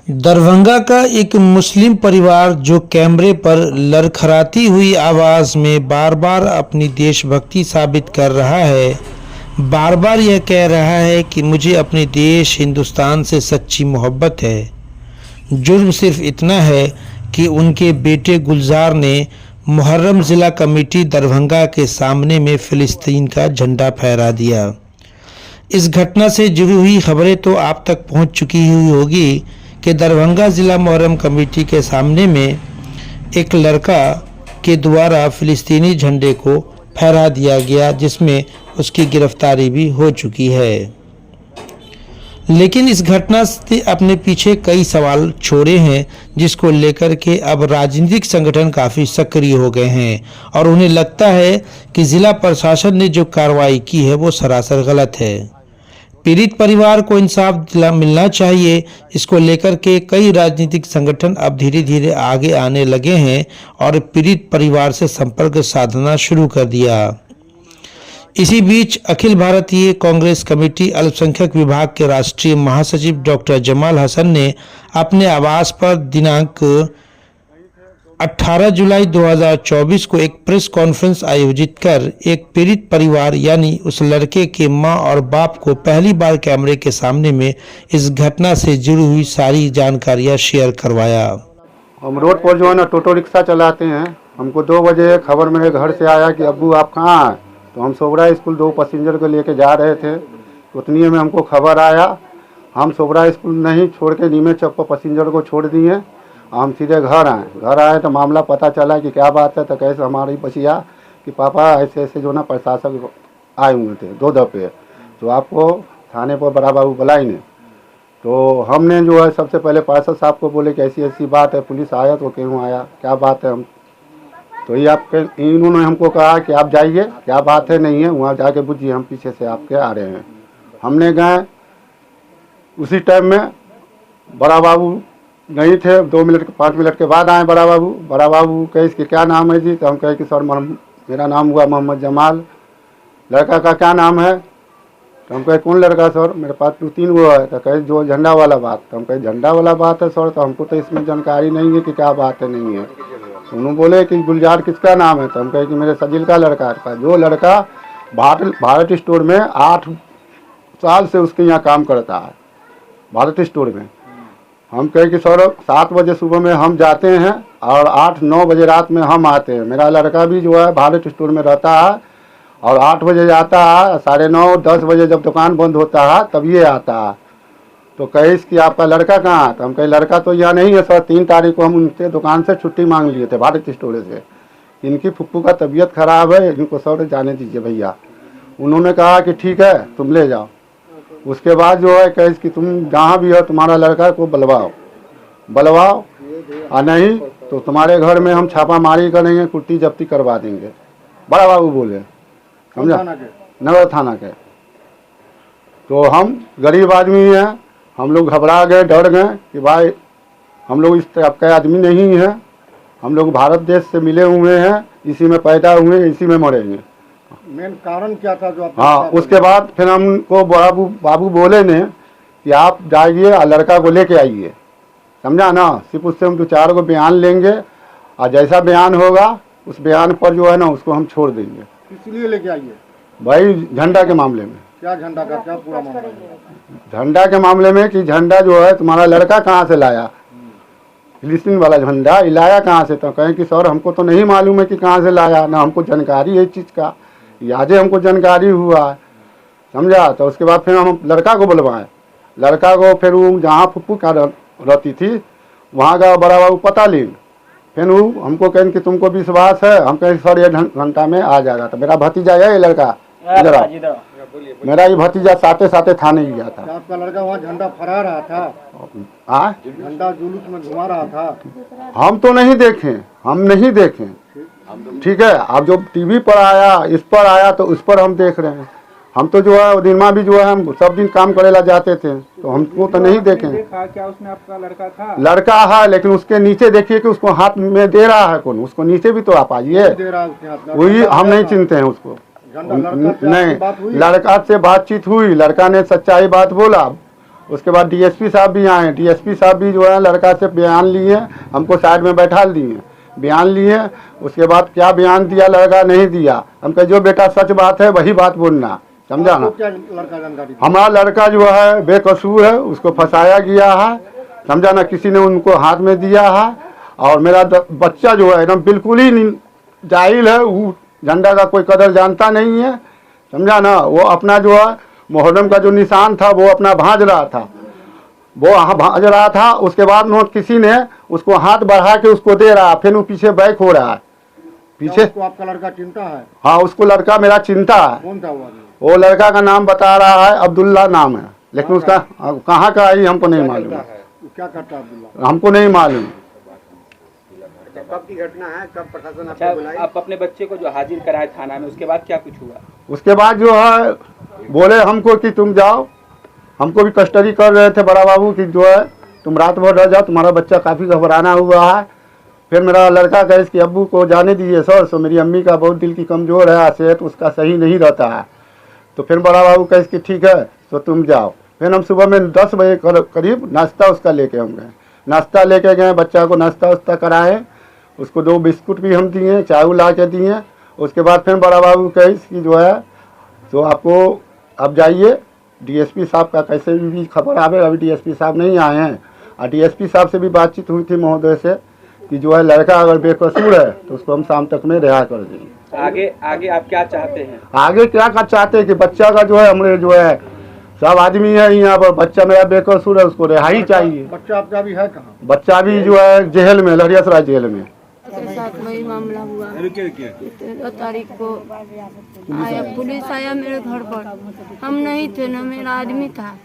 दरभंगा का एक मुस्लिम परिवार जो कैमरे पर लड़खड़ाती हुई आवाज़ में बार बार अपनी देशभक्ति साबित कर रहा है, बार बार यह कह रहा है कि मुझे अपने देश हिंदुस्तान से सच्ची मोहब्बत है। जुर्म सिर्फ इतना है कि उनके बेटे गुलजार ने मुहर्रम ज़िला कमेटी दरभंगा के सामने में फ़िलिस्तीन का झंडा फहरा दिया। इस घटना से जुड़ी हुई खबरें तो आप तक पहुंच चुकी हुई होगी कि दरभंगा ज़िला मुहर्रम कमेटी के सामने में एक लड़का के द्वारा फ़िलिस्तीनी झंडे को फहरा दिया गया, जिसमें उसकी गिरफ्तारी भी हो चुकी है। लेकिन इस घटना से अपने पीछे कई सवाल छोड़े हैं, जिसको लेकर के अब राजनीतिक संगठन काफ़ी सक्रिय हो गए हैं और उन्हें लगता है कि ज़िला प्रशासन ने जो कार्रवाई की है वो सरासर गलत है। पीड़ित परिवार को इंसाफ मिलना चाहिए। इसको लेकर के कई राजनीतिक संगठन अब धीरे धीरे आगे आने लगे हैं और पीड़ित परिवार से संपर्क साधना शुरू कर दिया। इसी बीच अखिल भारतीय कांग्रेस कमेटी अल्पसंख्यक विभाग के राष्ट्रीय महासचिव डॉक्टर जमाल हसन ने अपने आवास पर दिनांक 18 जुलाई 2024 को एक प्रेस कॉन्फ्रेंस आयोजित कर एक पीड़ित परिवार यानी उस लड़के के मां और बाप को पहली बार कैमरे के सामने में इस घटना से जुड़ी हुई सारी जानकारियां शेयर करवाया। हम रोड पर जो है ना टोटो रिक्शा चलाते हैं। हमको 2 बजे खबर मेरे घर से आया कि अब्बू आप कहाँ हैं। तो हम सोबरा स्कूल 2 पैसेंजर को लेके जा रहे थे। उतनी में हमको खबर आया। हम सोबरा स्कूल नहीं छोड़ के नीमे चौक पर पैसेंजर को छोड़ दिए। हम सीधे घर आए तो मामला पता चला कि क्या बात है। तो कैसे हमारी बचिया कि पापा ऐसे ऐसे जो ना प्रशासक आए हुए थे 2 दफे, तो आपको थाने पर बड़ा बाबू बुलाई ने। तो हमने जो है सबसे पहले पार्षद साहब को बोले कि ऐसी ऐसी बात है, पुलिस आया तो क्यों आया, क्या बात है। हम तो ये आपके इन्होंने हमको कहा कि आप जाइए, क्या बात है नहीं है, वहाँ जाके बुझिए, हम पीछे से आपके आ रहे हैं। हमने गए, उसी टाइम में बड़ा बाबू नहीं थे। 2 मिनट 5 मिनट के बाद आए बड़ा बाबू कहे इसके क्या नाम है जी। तो हम कहे कि सर मेरा नाम हुआ मोहम्मद जमाल। लड़का का क्या नाम है। तो हम कहे कौन लड़का सर, मेरे पास 2-3 वो है। तो कहे जो झंडा वाला बात। तो हम कहे झंडा वाला बात है सर, तो हमको तो इसमें जानकारी नहीं है कि क्या बात है नहीं है। तो उन्होंने बोले कि गुलजार किसका नाम है। तो हम कहे कि मेरे सजिल का लड़का था, जो लड़का भारत स्टोर में 8 साल से उसके यहाँ काम करता है, भारत स्टोर में। हम कहे कि सर 7 बजे सुबह में हम जाते हैं और 8-9 बजे रात में हम आते हैं। मेरा लड़का भी जो है भारत स्टोर में रहता है और 8 बजे जाता है, 9:30-10 बजे जब दुकान बंद होता है तब ये आता है। तो कहे कि आपका लड़का कहाँ है। तो हम कहे लड़का तो यहाँ नहीं है सर, 3 तारीख को हम उनसे दुकान से छुट्टी मांग लिए थे भारत स्टोर से। इनकी फुप्पू का तबीयत खराब है, इनको सर जाने दीजिए भैया। उन्होंने कहा कि ठीक है तुम ले जाओ। उसके बाद जो है कहे कि तुम जहाँ भी हो तुम्हारा लड़का को बुलवाओ और नहीं तो तुम्हारे घर में हम छापामारी करेंगे, कुर्ती जब्ती करवा देंगे, बड़ा बाबू बोले, समझा, नगर थाना के। तो हम गरीब आदमी हैं, हम लोग घबरा गए, डर गए कि भाई हम लोग इस टाइप का आदमी नहीं है। हम लोग भारत देश से मिले हुए हैं, इसी में पैदा हुए, इसी में मरेंगे। मेन कारण क्या था जो आप। हाँ, उसके बाद फिर हमको बाबू बोले ने कि आप जाइए और लड़का को लेके आइए, समझा ना। सिर्फ उससे हम 2-4 को बयान लेंगे और जैसा बयान होगा उस बयान पर जो है ना उसको हम छोड़ देंगे। इसलिए लेके आइए भाई झंडा के मामले में। क्या झंडा का क्या पूरा मामला है? झंडा के मामले में कि झंडा जो है तुम्हारा लड़का कहाँ से लाया, फिलिस्तीन वाला झंडा लाया कहाँ से। तो कहें कि सर हमको तो नहीं मालूम है कि कहाँ से लाया, ना हमको जानकारी है इस चीज़ का, यादें हमको जानकारी हुआ है, समझा। तो उसके बाद फिर हम लड़का को बुलवाएं। लड़का को फिर वो जहाँ फुप्पू का रहती थी वहाँ का बड़ा बाबू पता लें। फिर वो हमको कहें कि तुमको विश्वास है। हम कहें सर 1 घंटा में आ जाएगा। तो मेरा भतीजा है, ये लड़का इधर आ, मेरा ये भतीजा साथे थाने ही गया था। आपका लड़का वहाँ झंडा फहरा रहा था, झंडा जुलूस में घुमा रहा था। हम तो नहीं देखें, हम नहीं देखें, ठीक है। आप जो टीवी पर आया, इस पर आया तो उस पर हम देख रहे हैं। हम तो जो है दिन में भी जो है हम सब दिन काम करेला जाते थे, तो हमको तो नहीं देखें। क्या उसमें आपका लड़का था? लड़का है, लेकिन उसके नीचे देखिए कि उसको हाथ में दे रहा है कौन, उसको नीचे भी तो आप आइए। वही हम नहीं चिंते हैं उसको, नहीं। लड़का से बातचीत हुई, लड़का ने सच्चाई बात बोला, उसके बाद डीएसपी साहब भी आए, डीएसपी साहब भी जो है लड़का से बयान लिए, हमको साइड में बैठा दिए, बयान लिए। उसके बाद क्या बयान दिया लड़का नहीं दिया, हम कहे जो बेटा सच बात है वही बात बोलना, समझा ना। क्या लड़का जानकारी हमारा लड़का जो है बेकसूर है, उसको फंसाया गया है, समझा ना, किसी ने उनको हाथ में दिया है। और मेरा बच्चा जो है एकदम बिल्कुल ही जाहिल है, वो झंडा का कोई कदर जानता नहीं है, समझा ना। वो अपना जो है मुहर्रम का जो निशान था वो अपना भांज रहा था, वो भांज रहा था। उसके बाद में किसी ने उसको हाथ बढ़ा के उसको दे रहा, फिर वो पीछे बैक हो रहा है पीछे। तो आपका लड़का चिंता है? हाँ, उसको लड़का मेरा चिंता है। कौन था वो? वो लड़का का नाम बता रहा है अब्दुल्ला नाम है, लेकिन उसका कहाँ का है हमको नहीं मालूम, क्या करता है अब्दुल्ला? हमको नहीं मालूम। कब की घटना है, कब प्रशासन अच्छा, आप अपने बच्चे को जो हाजिर कराए थाना में, उसके बाद क्या कुछ हुआ? उसके बाद जो है बोले हमको कि तुम जाओ, हमको भी कस्टडी कर रहे थे बड़ा बाबू कि जो है तुम रात भर रह जाओ, तुम्हारा बच्चा काफ़ी घबराना हुआ है। फिर मेरा लड़का कहे कि अब्बू को जाने दीजिए सर, सो मेरी अम्मी का बहुत दिल की कमज़ोर है, सेहत उसका सही नहीं रहता है। तो फिर बड़ा बाबू कहे कि ठीक है तो तुम जाओ। फिर हम सुबह में 10 बजे करीब नाश्ता उसका लेके हम गए, नाश्ता लेके गए, बच्चा को नाश्ता वास्ता कराए, उसको 2 बिस्कुट भी हम दिए, चाय ला के दिए। उसके बाद फिर बड़ा बाबू कहे कि जो है तो आपको अब जाइए, डीएसपी साहब का कैसे भी खबर आवे, अभी डीएसपी साहब नहीं आए हैं। और डीएसपी साहब से भी बातचीत हुई थी महोदय से कि जो है लड़का अगर बेकसूर है तो उसको हम शाम तक में रिहा कर देंगे। आगे आप क्या चाहते हैं? आगे क्या कर चाहते हैं कि बच्चा का जो है हमने जो है सब आदमी है यहाँ पर, बच्चा मेरा बेकसूर है, उसको रिहाई चाहिए। बच्चा आपका भी है कहाँ? बच्चा भी जो है जेल में, लहरियासराय जेल में। के साथ वही मामला हुआ। 13 तारीख को आया पुलिस, आया मेरे घर पर। हम नहीं थे ना, मेरा आदमी था।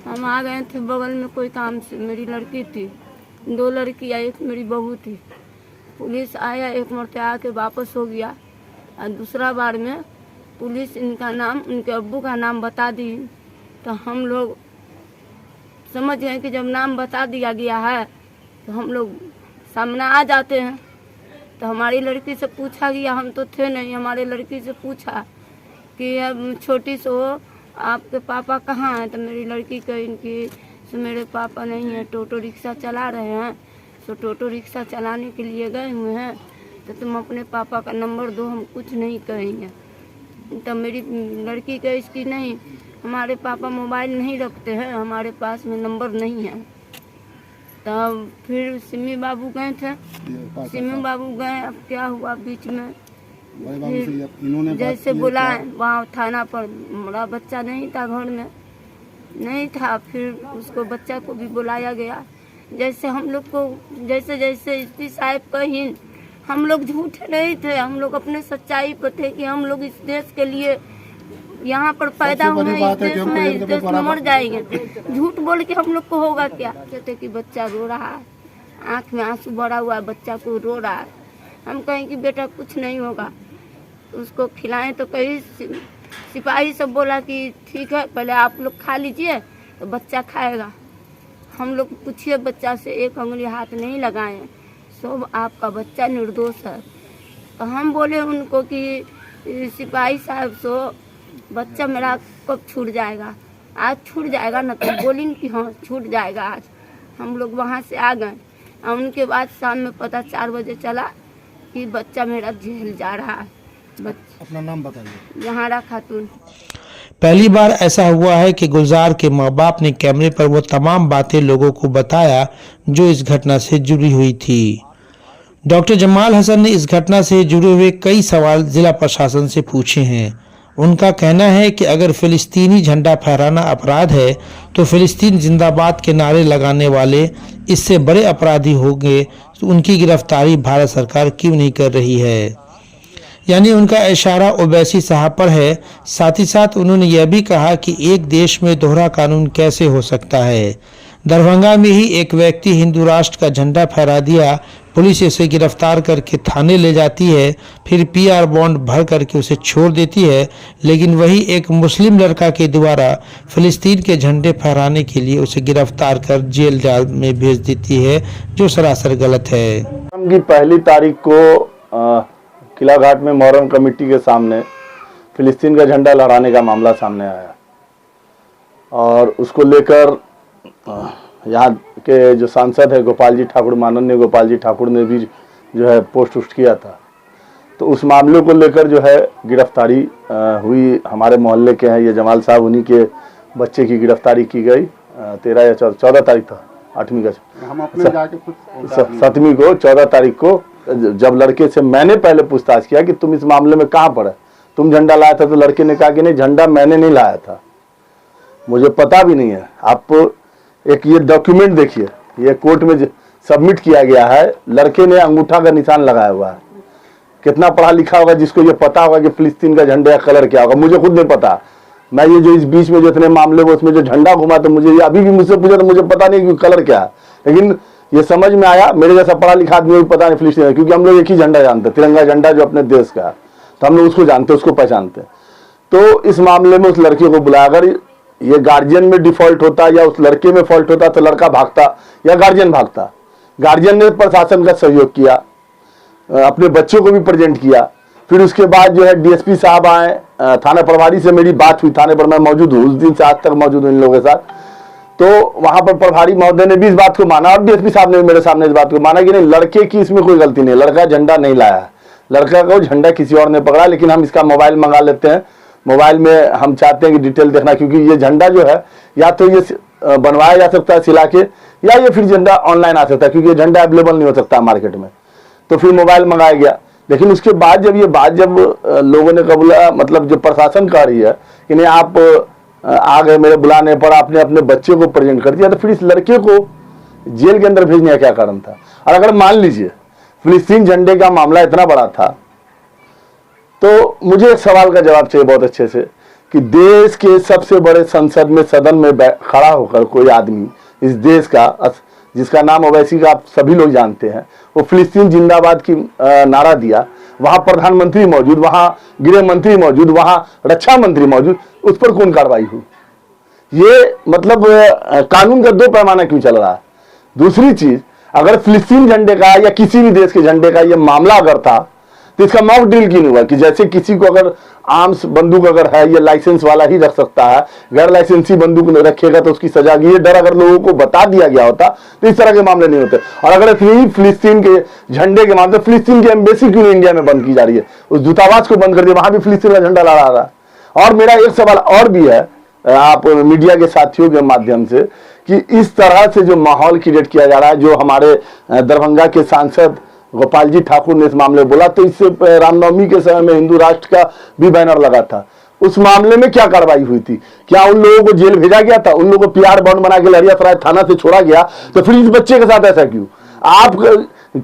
हम आ गए थे बगल में कोई काम से, मेरी लड़की थी, 2 लड़कियाँ, एक मेरी बहू थी। पुलिस आया, एक मरते आके वापस हो गया। और दूसरा बार में पुलिस इनका नाम, उनके अब्बू का नाम बता दी। तो हम लोग समझ गए कि जब नाम बता दिया गया है तो हम लोग सामने आ जाते हैं। तो हमारी लड़की से पूछा गया, हम तो थे नहीं, हमारे लड़की से पूछा कि अब छोटी सो आपके पापा कहाँ हैं? तो मेरी लड़की कही कि सो मेरे पापा नहीं है, टोटो रिक्शा चला रहे हैं, सो टोटो रिक्शा चलाने के लिए गए हुए हैं, तो तुम अपने पापा का नंबर दो, हम कुछ नहीं कहेंगे। तो मेरी लड़की कही कि नहीं, हमारे पापा मोबाइल नहीं रखते हैं, हमारे पास में नंबर नहीं है। तब फिर सिमी बाबू गए थे, सिमी बाबू गए, अब क्या हुआ बीच में, फिर जैसे बुलाए वहाँ थाना पर, बड़ा बच्चा नहीं था, घर में नहीं था। फिर उसको बच्चा को भी बुलाया गया। जैसे हम लोग को जैसे जैसे एसपी साहब कहीं, हम लोग झूठे नहीं थे, हम लोग अपने सच्चाई पर थे कि हम लोग इस देश के लिए यहाँ पर पैदा हुए, इस देश में मर जाएंगे। झूठ बोल के हम लोग को होगा क्या? कहते कि बच्चा रो रहा है, आँख में आंसू भरा हुआ है, बच्चा को रो रहा है। हम कहें कि बेटा कुछ नहीं होगा, उसको खिलाएं। तो कई सिपाही सब बोला कि ठीक है, पहले आप लोग खा लीजिए तो बच्चा खाएगा। हम लोग पूछिए बच्चा से, एक उंगली हाथ नहीं लगाए, सब आपका बच्चा निर्दोष है। तो हम बोले उनको कि सिपाही साहब सो बच्चा मेरा कब छूट जाएगा? आज छूट जाएगा ना? तो बोली कि हाँ छूट जाएगा आज। हम लोग वहाँ से आ गए और उनके बाद शाम में पता 4 बजे चला कि बच्चा मेरा जेल जा रहा है। अपना नाम बताइए। जहारा खातून। पहली बार ऐसा हुआ है कि गुलजार के माँ बाप ने कैमरे पर वो तमाम बातें लोगों को बताया जो इस घटना से जुड़ी हुई थी। डॉक्टर जमाल हसन ने इस घटना से जुड़े हुए कई सवाल जिला प्रशासन से पूछे हैं। उनका कहना है कि अगर फिलिस्तीनी झंडा फहराना अपराध है तो फिलिस्तीन जिंदाबाद के नारे लगाने वाले इससे बड़े अपराधी होंगे, तो उनकी गिरफ्तारी भारत सरकार क्यों नहीं कर रही है? यानी उनका इशारा ओवैसी साहब पर है। साथ ही साथ उन्होंने यह भी कहा कि एक देश में दोहरा कानून कैसे हो सकता है। दरभंगा में ही एक व्यक्ति हिंदू राष्ट्र का झंडा फहरा दिया, पुलिस उसे गिरफ्तार करके थाने ले जाती है, फिर पीआर बॉन्ड भर करके उसे छोड़ देती है, लेकिन वही एक मुस्लिम लड़का के द्वारा फिलिस्तीन के झंडे फहराने के लिए उसे गिरफ्तार कर जेल जाल में भेज देती है, जो सरासर गलत है। की 1 तारीख को किला घाट में मोहर्रम कमेटी के सामने फिलिस्तीन का झंडा लहराने का मामला सामने आया और उसको लेकर यहाँ के जो सांसद है गोपाल जी ठाकुर, माननीय गोपाल जी ठाकुर ने भी जो है पोस्ट उस्ट किया था, तो उस मामले को लेकर जो है गिरफ्तारी हुई। हमारे मोहल्ले के हैं ये जमाल साहब, उन्हीं के बच्चे की गिरफ्तारी की गई 13 या 14 तारीख था, 8वीं का हम अपने जाके खुद 7वीं को 14 तारीख को जब लड़के से मैंने पहले पूछताछ किया कि तुम इस मामले में कहाँ पर है, तुम झंडा लाया था, तो लड़के ने कहा कि नहीं, झंडा मैंने नहीं लाया था, मुझे पता भी नहीं है। आप एक ये डॉक्यूमेंट देखिए, ये कोर्ट में सबमिट किया गया है, लड़के ने अंगूठा का निशान लगाया हुआ है। कितना पढ़ा लिखा होगा जिसको ये पता होगा कि फिलिस्तीन का झंडा का कलर क्या होगा, मुझे खुद नहीं पता। मैं ये जो इस बीच में जो इतने मामले में उसमें जो झंडा घुमा, तो मुझे अभी भी मुझसे पूछा तो मुझे पता नहीं कि कलर क्या है, लेकिन ये समझ में आया मेरे जैसा पढ़ा लिखा आदमी को पता नहीं फिलिस्तीन, क्योंकि हम लोग एक ही झंडा जानते, तिरंगा झंडा जो अपने देश का है, तो हम लोग उसको जानते, उसको पहचानते। तो इस मामले में उस लड़के को बुलाया, अगर ये गार्जियन में डिफॉल्ट होता या उस लड़के में फॉल्ट होता तो लड़का भागता या गार्जियन भागता। गार्जियन ने प्रशासन का सहयोग किया, अपने बच्चों को भी प्रेजेंट किया। फिर उसके बाद जो है डीएसपी साहब आए, थाना प्रभारी से मेरी बात हुई, थाने पर मैं मौजूद हूँ, उस दिन से आज तक मौजूद हूँ इन लोगों के साथ। तो वहां पर प्रभारी महोदय ने भी इस बात को माना और डीएसपी साहब ने भी मेरे सामने इस बात को माना कि नहीं, लड़के की इसमें कोई गलती नहीं, लड़का झंडा नहीं लाया है, लड़का को झंडा किसी और ने पकड़ा, लेकिन हम इसका मोबाइल मंगा लेते हैं। मोबाइल में हम चाहते हैं कि डिटेल देखना, क्योंकि ये झंडा जो है या तो ये बनवाया जा सकता है सिला के, या ये फिर झंडा ऑनलाइन आ सकता है, क्योंकि ये झंडा अवेलेबल नहीं हो सकता मार्केट में। तो फिर मोबाइल मंगाया गया, लेकिन उसके बाद जब ये बात जब लोगों ने कबूला, मतलब जो प्रशासन कह रही है कि नहीं आप आ गए मेरे बुलाने पर, आपने अपने बच्चे को प्रेजेंट कर दिया, तो फिर इस लड़के को जेल के अंदर भेजने का क्या कारण था? और अगर मान लीजिए फिलिस्तीन झंडे का मामला इतना बड़ा था, तो मुझे एक सवाल का जवाब चाहिए बहुत अच्छे से, कि देश के सबसे बड़े संसद में, सदन में खड़ा होकर कोई आदमी इस देश का, जिसका नाम ओवैसी का आप सभी लोग जानते हैं, वो फिलिस्तीन जिंदाबाद की नारा दिया, वहां प्रधानमंत्री मौजूद, वहां गृह मंत्री मौजूद, वहां रक्षा मंत्री मौजूद, उस पर कौन कार्रवाई हुई? ये मतलब कानून का दो पैमाना क्यों चल रहा है? दूसरी चीज, अगर फिलिस्तीन झंडे का या किसी भी देश के झंडे का ये मामला अगर था, तो इसका मॉक ड्रिल क्यों नहीं हुआ? कि जैसे किसी को अगर आर्म्स बंदूक अगर है, ये लाइसेंस वाला ही रख सकता है, गैर लाइसेंसी बंदूक रखेगा तो उसकी सजा की, ये डर अगर लोगों को बता दिया गया होता तो इस तरह के मामले नहीं होते। और अगर फिलिस्तीन के झंडे के मामले, फिलिस्तीन की एम्बेसी क्यों इंडिया में बंद की जा रही है? उस दूतावास को बंद कर दिया, वहां भी फिलिस्तीन का झंडा लहरा रहा है। और मेरा एक सवाल और भी है आप मीडिया के साथियों के माध्यम से, कि इस तरह से जो माहौल क्रिएट किया जा रहा है, जो हमारे दरभंगा के सांसद गोपाल जी ठाकुर ने इस मामले में बोला, तो इससे रामनवमी के समय में हिंदू राष्ट्र का भी बैनर लगा था, उस मामले में क्या कार्रवाई हुई थी? क्या उन लोगों को जेल भेजा गया था? उन लोगों को पीआर बॉन्ड बना के लहरियासराय थाना से छोड़ा गया, तो फिर इस बच्चे के साथ ऐसा क्यों? आप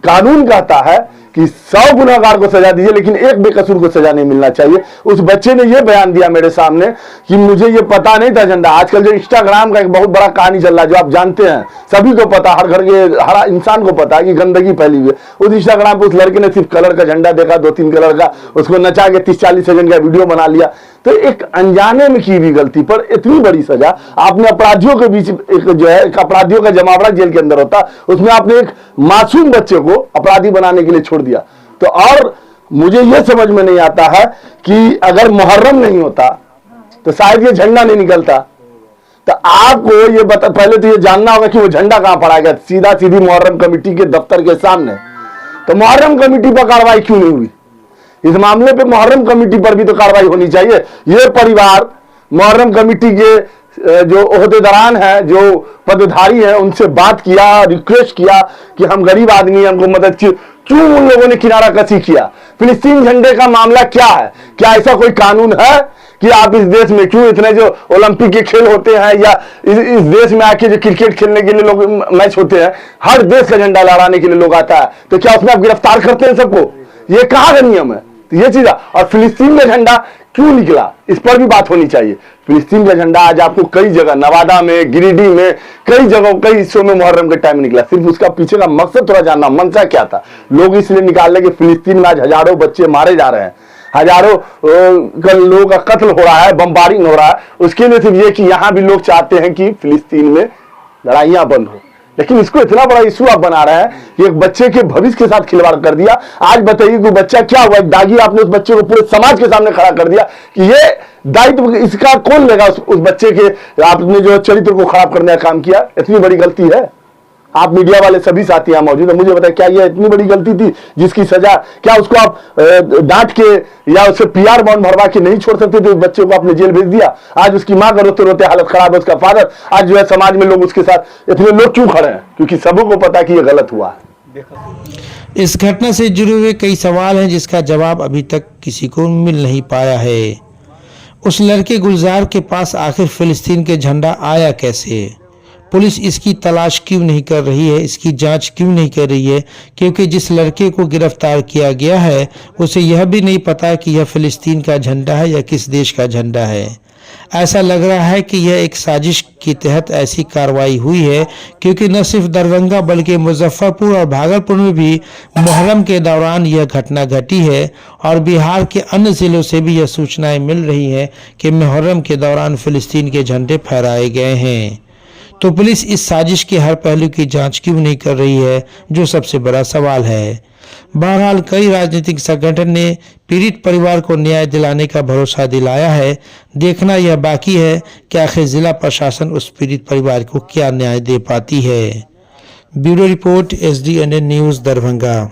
कानून कहता है कि 100 गुनहगार को सजा दीजिए, लेकिन एक बेकसूर को सजा नहीं मिलना चाहिए। उस बच्चे ने यह बयान दिया मेरे सामने कि मुझे ये पता नहीं था झंडा। आजकल जो इंस्टाग्राम का एक बहुत बड़ा कहानी चल रहा है, जो आप जानते हैं, सभी को पता, हर घर के हर इंसान को पता है कि गंदगी फैली हुई है। उस इंस्टाग्राम पे उस लड़के ने सिर्फ कलर का झंडा देखा, 2-3 कलर का, उसको नचा के 30-40 सेकंड का वीडियो बना लिया। तो एक अनजाने में की हुई गलती पर इतनी बड़ी सजा, आपने अपराधियों के बीच एक जो है एक अपराधियों का जमावड़ा जेल के अंदर होता, उसमें आपने एक मासूम बच्चे को अपराधी बनाने के लिए छोड़ दिया। तो और मुझे यह समझ में नहीं आता है कि अगर मुहर्रम नहीं होता तो शायद ये झंडा नहीं निकलता। तो आपको ये बता, पहले तो ये जानना होगा कि वो झंडा कहां पड़ा गया, सीधा सीधी मुहर्रम कमेटी के दफ्तर के सामने। तो मुहर्रम कमेटी पर कार्रवाई क्यों नहीं हुई? इस मामले पे मुहर्रम कमेटी पर भी तो कार्रवाई होनी चाहिए। ये परिवार मुहर्रम कमेटी के जो ओहदेदारान हैं, जो पदधारी हैं, उनसे बात किया, रिक्वेस्ट किया कि हम गरीब आदमी हैं, हमको मदद चाहिए। क्यों उन लोगों ने किनारा कसी किया? फिलिस्तीन झंडे का मामला क्या है? क्या ऐसा कोई कानून है कि आप इस देश में, क्यों इतने जो ओलंपिक के खेल होते हैं या इस देश में आके जो क्रिकेट खेलने के लिए लोग मैच होते हैं, हर देश का झंडा लहराने के लिए लोग आता है, तो क्या उसमें आप गिरफ्तार करते हैं सबको? ये कहाँ का नियम है? तो ये चीज। और फिलिस्तीन का झंडा क्यों निकला, इस पर भी बात होनी चाहिए। फिलिस्तीन का झंडा आज आपको कई जगह, नवादा में, गिरिडीह में, कई जगहों, कई हिस्सों में मुहर्रम के टाइम निकला। सिर्फ उसका पीछे का मकसद थोड़ा जानना, मंशा क्या था। लोग इसलिए निकाल रहे कि फिलिस्तीन में आज हजारों बच्चे मारे जा रहे हैं, हजारों लोगों का कत्ल हो रहा है, बम्बारिंग हो रहा है। उसके लिए सिर्फ ये कि यहां भी लोग चाहते हैं कि फिलिस्तीन में लड़ाइयां बंद हो। लेकिन इसको इतना बड़ा इशू आप बना रहे हैं कि एक बच्चे के भविष्य के साथ खिलवाड़ कर दिया। आज बताइए कि बच्चा क्या हुआ, एक दागी आपने उस बच्चे को पूरे समाज के सामने खड़ा कर दिया कि ये दायित्व इसका कौन लेगा? उस बच्चे के आपने जो चरित्र को खराब करने का काम किया, इतनी बड़ी गलती है। आप मीडिया वाले सभी साथी यहाँ मौजूद है, मुझे बताए क्या यह इतनी बड़ी गलती थी जिसकी सजा, क्या उसको आप डांट के या उसे पीआर बॉन्ड भरवा के नहीं छोड़ सकते थे? उस बच्चे को आपने जेल भेज दिया। आज उसकी माँ का रोते रोते हालत खराब है, उसका फादर, आज जो है समाज में लोग उसके साथ इतने लोग क्यों खड़े हैं? क्योंकि सबों को पता कि यह गलत हुआ है। इस घटना से जुड़े हुए कई सवाल हैं जिसका जवाब अभी तक किसी को मिल नहीं पाया है। उस लड़के गुलजार के पास आखिर फिलिस्तीन के झंडा आया कैसे? पुलिस इसकी तलाश क्यों नहीं कर रही है, इसकी जांच क्यों नहीं कर रही है? क्योंकि जिस लड़के को गिरफ्तार किया गया है उसे यह भी नहीं पता कि यह फिलिस्तीन का झंडा है या किस देश का झंडा है। ऐसा लग रहा है कि यह एक साजिश के तहत ऐसी कार्रवाई हुई है, क्योंकि न सिर्फ दरभंगा बल्कि मुजफ्फरपुर और भागलपुर में भी मुहर्रम के दौरान यह घटना घटी है और बिहार के अन्य जिलों से भी यह सूचनाएं मिल रही हैं कि मुहर्रम के दौरान फिलिस्तीन के झंडे फहराए गए हैं। तो पुलिस इस साजिश के हर पहलू की जांच क्यों नहीं कर रही है, जो सबसे बड़ा सवाल है। बहरहाल कई राजनीतिक संगठन ने पीड़ित परिवार को न्याय दिलाने का भरोसा दिलाया है। देखना यह बाकी है कि आखिर जिला प्रशासन उस पीड़ित परिवार को क्या न्याय दे पाती है। Bureau report SDNN news Darbhanga.